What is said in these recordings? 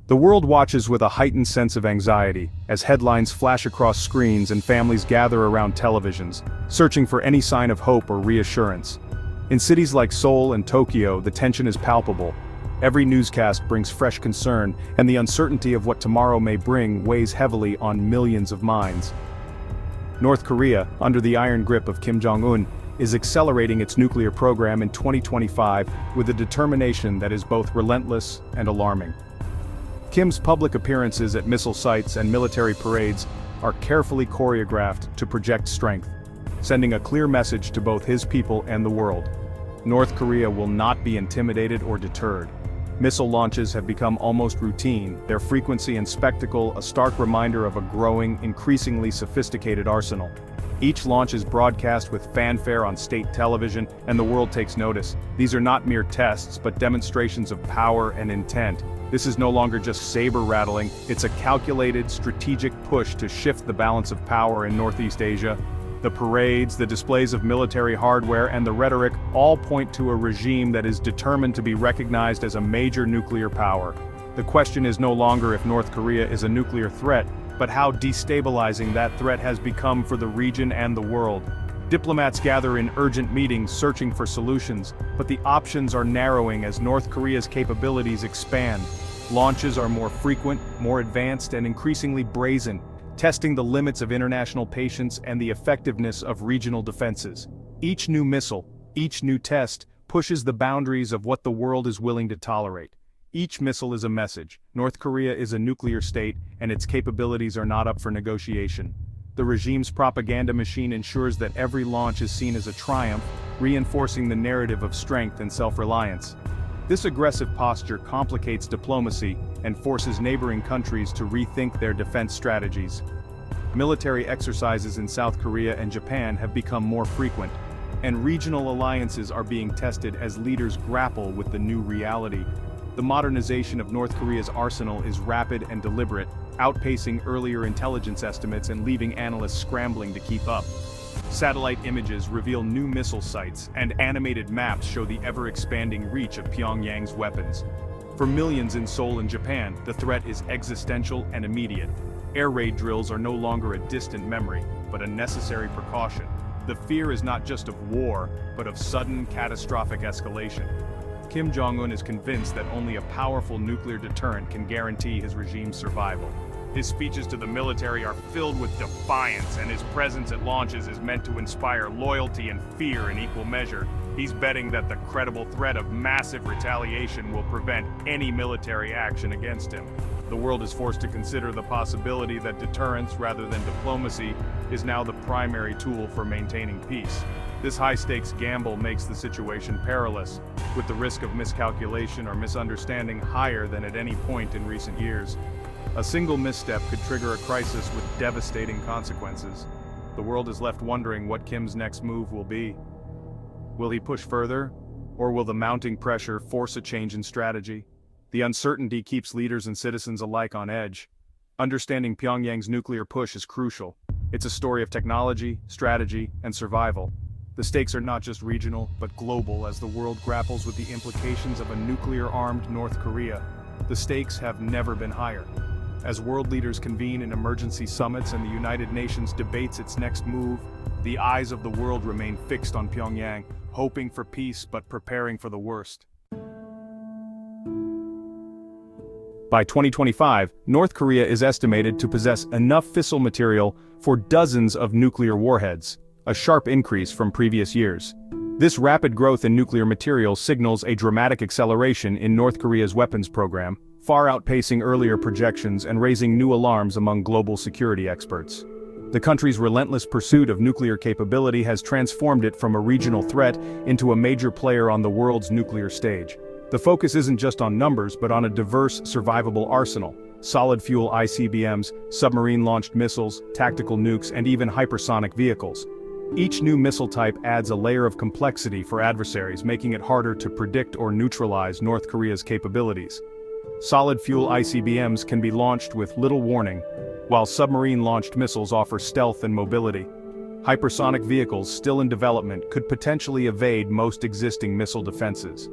The world watches with a heightened sense of anxiety, as headlines flash across screens and families gather around televisions, searching for any sign of hope or reassurance. In cities like Seoul and Tokyo, the tension is palpable. Every newscast brings fresh concern, and the uncertainty of what tomorrow may bring weighs heavily on millions of minds. North Korea, under the iron grip of Kim Jong Un, is accelerating its nuclear program in 2025 with a determination that is both relentless and alarming. Kim's public appearances at missile sites and military parades are carefully choreographed to project strength, sending a clear message to both his people and the world. North Korea will not be intimidated or deterred. Missile launches have become almost routine, their frequency and spectacle a stark reminder of a growing, increasingly sophisticated arsenal. Each launch is broadcast with fanfare on state television, and the world takes notice. These are not mere tests, but demonstrations of power and intent. This is no longer just saber-rattling, it's a calculated, strategic push to shift the balance of power in Northeast Asia. The parades, the displays of military hardware, and the rhetoric all point to a regime that is determined to be recognized as a major nuclear power. The question is no longer if North Korea is a nuclear threat, but how destabilizing that threat has become for the region and the world. Diplomats gather in urgent meetings searching for solutions, but the options are narrowing as North Korea's capabilities expand. Launches are more frequent, more advanced, and increasingly brazen, testing the limits of international patience and the effectiveness of regional defenses. Each new missile, each new test, pushes the boundaries of what the world is willing to tolerate. Each missile is a message. North Korea is a nuclear state, and its capabilities are not up for negotiation. The regime's propaganda machine ensures that every launch is seen as a triumph, reinforcing the narrative of strength and self-reliance. This aggressive posture complicates diplomacy and forces neighboring countries to rethink their defense strategies. Military exercises in South Korea and Japan have become more frequent, and regional alliances are being tested as leaders grapple with the new reality. The modernization of North Korea's arsenal is rapid and deliberate, outpacing earlier intelligence estimates and leaving analysts scrambling to keep up. Satellite images reveal new missile sites, and animated maps show the ever-expanding reach of Pyongyang's weapons. For millions in Seoul and Japan, the threat is existential and immediate. Air raid drills are no longer a distant memory, but a necessary precaution. The fear is not just of war, but of sudden, catastrophic escalation. Kim Jong Un is convinced that only a powerful nuclear deterrent can guarantee his regime's survival. His speeches to the military are filled with defiance, and his presence at launches is meant to inspire loyalty and fear in equal measure. He's betting that the credible threat of massive retaliation will prevent any military action against him. The world is forced to consider the possibility that deterrence, rather than diplomacy, is now the primary tool for maintaining peace. This high-stakes gamble makes the situation perilous, with the risk of miscalculation or misunderstanding higher than at any point in recent years. A single misstep could trigger a crisis with devastating consequences. The world is left wondering what Kim's next move will be. Will he push further, or will the mounting pressure force a change in strategy? The uncertainty keeps leaders and citizens alike on edge. Understanding Pyongyang's nuclear push is crucial. It's a story of technology, strategy, and survival. The stakes are not just regional, but global as the world grapples with the implications of a nuclear-armed North Korea. The stakes have never been higher. As world leaders convene in emergency summits and the United Nations debates its next move, the eyes of the world remain fixed on Pyongyang, hoping for peace but preparing for the worst. By 2025, North Korea is estimated to possess enough fissile material for dozens of nuclear warheads, a sharp increase from previous years. This rapid growth in nuclear material signals a dramatic acceleration in North Korea's weapons program, far outpacing earlier projections and raising new alarms among global security experts. The country's relentless pursuit of nuclear capability has transformed it from a regional threat into a major player on the world's nuclear stage. The focus isn't just on numbers, but on a diverse, survivable arsenal. Solid-fuel ICBMs, submarine-launched missiles, tactical nukes, and even hypersonic vehicles. Each new missile type adds a layer of complexity for adversaries, making it harder to predict or neutralize North Korea's capabilities. Solid-fuel ICBMs can be launched with little warning, while submarine-launched missiles offer stealth and mobility. Hypersonic vehicles still in development could potentially evade most existing missile defenses.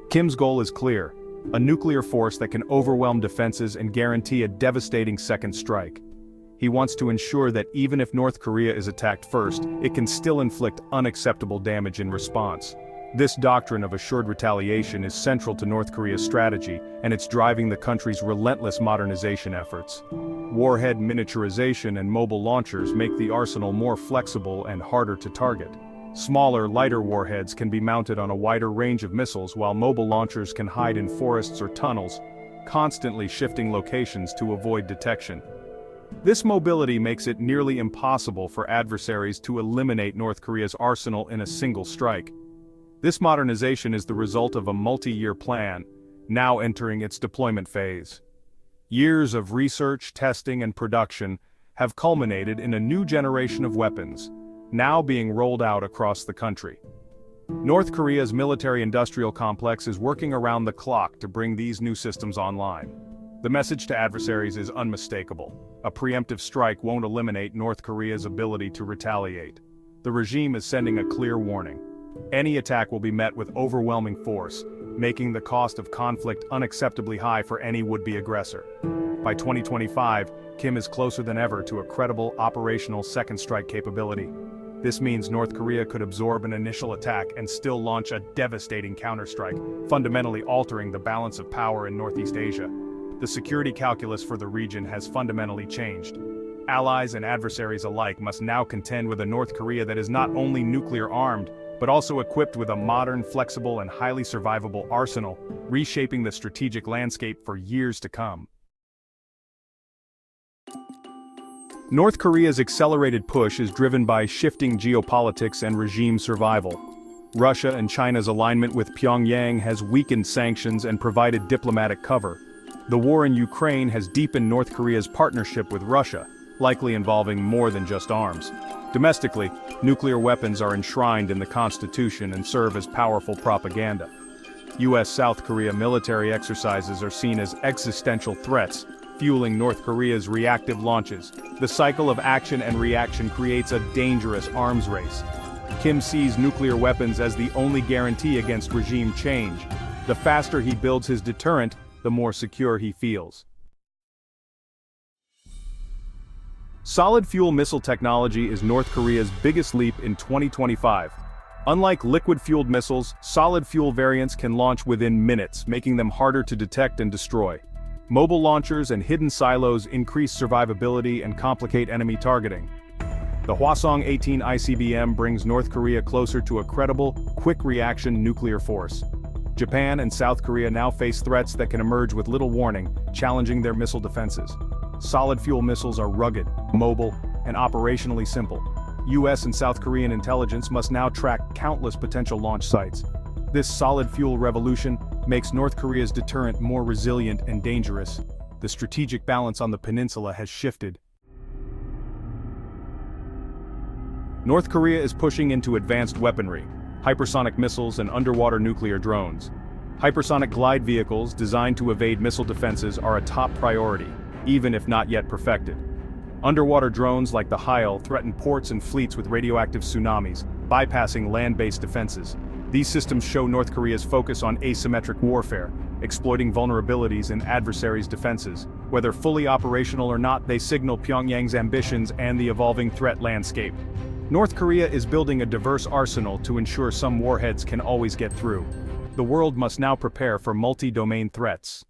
Kim's goal is clear: a nuclear force that can overwhelm defenses and guarantee a devastating second strike. He wants to ensure that even if North Korea is attacked first, it can still inflict unacceptable damage in response. This doctrine of assured retaliation is central to North Korea's strategy, and it's driving the country's relentless modernization efforts. Warhead miniaturization and mobile launchers make the arsenal more flexible and harder to target. Smaller, lighter warheads can be mounted on a wider range of missiles, while mobile launchers can hide in forests or tunnels, constantly shifting locations to avoid detection. This mobility makes it nearly impossible for adversaries to eliminate North Korea's arsenal in a single strike. This modernization is the result of a multi-year plan, now entering its deployment phase. Years of research, testing, and production have culminated in a new generation of weapons, now being rolled out across the country. North Korea's military-industrial complex is working around the clock to bring these new systems online. The message to adversaries is unmistakable. A preemptive strike won't eliminate North Korea's ability to retaliate. The regime is sending a clear warning. Any attack will be met with overwhelming force, making the cost of conflict unacceptably high for any would-be aggressor. By 2025, Kim is closer than ever to a credible operational second strike capability. This means North Korea could absorb an initial attack and still launch a devastating counterstrike, fundamentally altering the balance of power in Northeast Asia. The security calculus for the region has fundamentally changed. Allies and adversaries alike must now contend with a North Korea that is not only nuclear-armed, but also equipped with a modern, flexible, and highly survivable arsenal, reshaping the strategic landscape for years to come. North Korea's accelerated push is driven by shifting geopolitics and regime survival. Russia and China's alignment with Pyongyang has weakened sanctions and provided diplomatic cover. The war in Ukraine has deepened North Korea's partnership with Russia, likely involving more than just arms. Domestically, nuclear weapons are enshrined in the Constitution and serve as powerful propaganda. U.S.-South Korea military exercises are seen as existential threats, fueling North Korea's reactive launches. The cycle of action and reaction creates a dangerous arms race. Kim sees nuclear weapons as the only guarantee against regime change. The faster he builds his deterrent, the more secure he feels. Solid-fuel missile technology is North Korea's biggest leap in 2025. Unlike liquid-fueled missiles, solid-fuel variants can launch within minutes, making them harder to detect and destroy. Mobile launchers and hidden silos increase survivability and complicate enemy targeting. The Hwasong-18 ICBM brings North Korea closer to a credible, quick-reaction nuclear force. Japan and South Korea now face threats that can emerge with little warning, challenging their missile defenses. Solid-fuel missiles are rugged, mobile, and operationally simple. US and South Korean intelligence must now track countless potential launch sites. This solid-fuel revolution makes North Korea's deterrent more resilient and dangerous. The strategic balance on the peninsula has shifted. North Korea is pushing into advanced weaponry, hypersonic missiles and underwater nuclear drones. Hypersonic glide vehicles designed to evade missile defenses are a top priority, even if not yet perfected. Underwater drones like the Heil threaten ports and fleets with radioactive tsunamis, bypassing land-based defenses. These systems show North Korea's focus on asymmetric warfare, exploiting vulnerabilities in adversaries' defenses. Whether fully operational or not, they signal Pyongyang's ambitions and the evolving threat landscape. North Korea is building a diverse arsenal to ensure some warheads can always get through. The world must now prepare for multi-domain threats.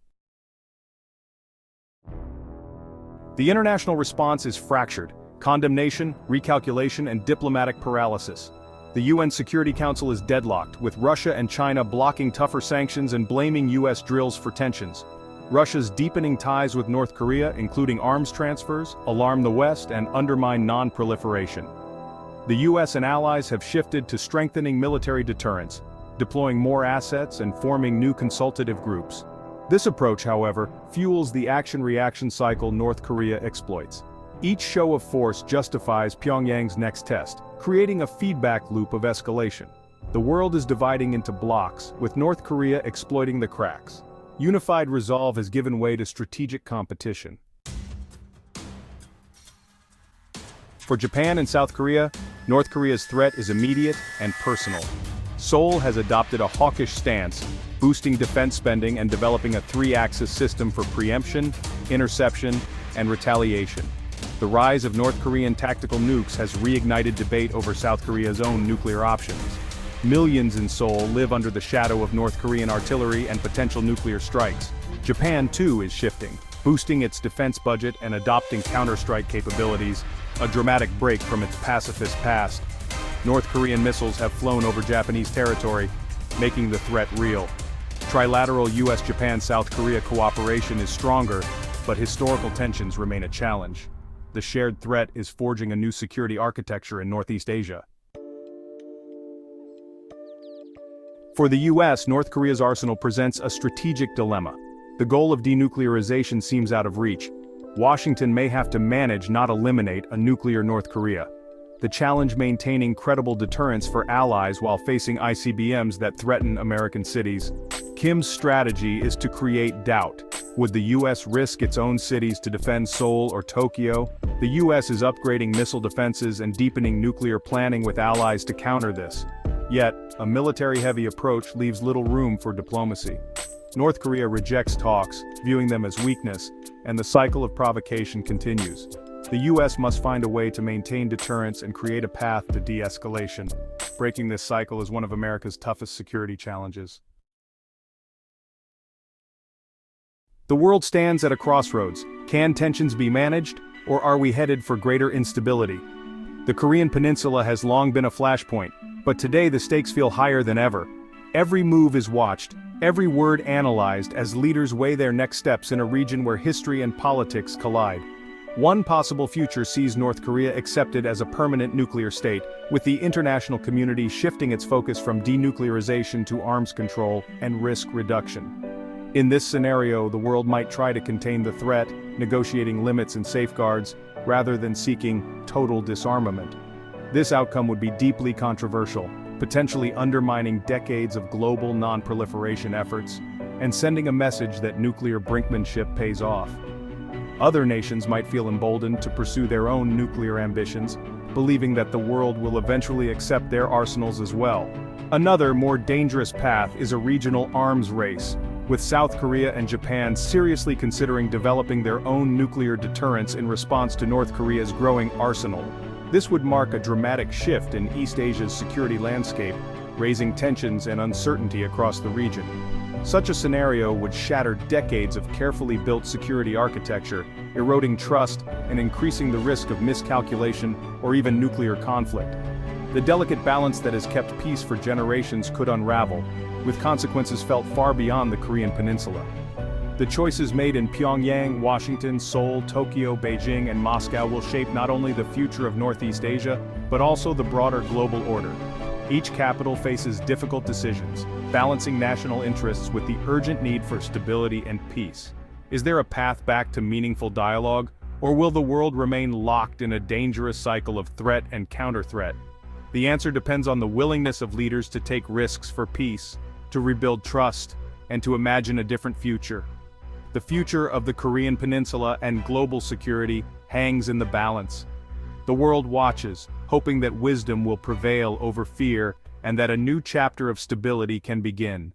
The international response is fractured: condemnation, recalculation, and diplomatic paralysis. The UN Security Council is deadlocked, with Russia and China blocking tougher sanctions and blaming US drills for tensions. Russia's deepening ties with North Korea, including arms transfers, alarm the West and undermine non-proliferation. The US and allies have shifted to strengthening military deterrence, deploying more assets and forming new consultative groups. This approach, however, fuels the action-reaction cycle North Korea exploits. Each show of force justifies Pyongyang's next test, creating a feedback loop of escalation. The world is dividing into blocks, with North Korea exploiting the cracks. Unified resolve has given way to strategic competition. For Japan and South Korea, North Korea's threat is immediate and personal. Seoul has adopted a hawkish stance, boosting defense spending and developing a three-axis system for preemption, interception, and retaliation. The rise of North Korean tactical nukes has reignited debate over South Korea's own nuclear options. Millions in Seoul live under the shadow of North Korean artillery and potential nuclear strikes. Japan, too, is shifting, boosting its defense budget and adopting counter-strike capabilities, a dramatic break from its pacifist past. North Korean missiles have flown over Japanese territory, making the threat real. Trilateral US-Japan-South Korea cooperation is stronger, but historical tensions remain a challenge. The shared threat is forging a new security architecture in Northeast Asia. For the US, North Korea's arsenal presents a strategic dilemma. The goal of denuclearization seems out of reach. Washington may have to manage, not eliminate, a nuclear North Korea. The challenge maintaining credible deterrence for allies while facing ICBMs that threaten American cities. Kim's strategy is to create doubt. Would the US risk its own cities to defend Seoul or Tokyo? The US is upgrading missile defenses and deepening nuclear planning with allies to counter this. Yet, a military-heavy approach leaves little room for diplomacy. North Korea rejects talks, viewing them as weakness, and the cycle of provocation continues. The US must find a way to maintain deterrence and create a path to de-escalation. Breaking this cycle is one of America's toughest security challenges. The world stands at a crossroads. Can tensions be managed, or are we headed for greater instability? The Korean Peninsula has long been a flashpoint, but today the stakes feel higher than ever. Every move is watched, every word analyzed as leaders weigh their next steps in a region where history and politics collide. One possible future sees North Korea accepted as a permanent nuclear state, with the international community shifting its focus from denuclearization to arms control and risk reduction. In this scenario, the world might try to contain the threat, negotiating limits and safeguards, rather than seeking total disarmament. This outcome would be deeply controversial, potentially undermining decades of global non-proliferation efforts, and sending a message that nuclear brinkmanship pays off. Other nations might feel emboldened to pursue their own nuclear ambitions, believing that the world will eventually accept their arsenals as well. Another, more dangerous path is a regional arms race, with South Korea and Japan seriously considering developing their own nuclear deterrence in response to North Korea's growing arsenal. This would mark a dramatic shift in East Asia's security landscape, raising tensions and uncertainty across the region. Such a scenario would shatter decades of carefully built security architecture, eroding trust and increasing the risk of miscalculation or even nuclear conflict. The delicate balance that has kept peace for generations could unravel, with consequences felt far beyond the Korean Peninsula. The choices made in Pyongyang, Washington, Seoul, Tokyo, Beijing, and Moscow will shape not only the future of Northeast Asia, but also the broader global order. Each capital faces difficult decisions, balancing national interests with the urgent need for stability and peace. Is there a path back to meaningful dialogue, or will the world remain locked in a dangerous cycle of threat and counter-threat? The answer depends on the willingness of leaders to take risks for peace, to rebuild trust, and to imagine a different future. The future of the Korean Peninsula and global security hangs in the balance. The world watches, hoping that wisdom will prevail over fear and that a new chapter of stability can begin.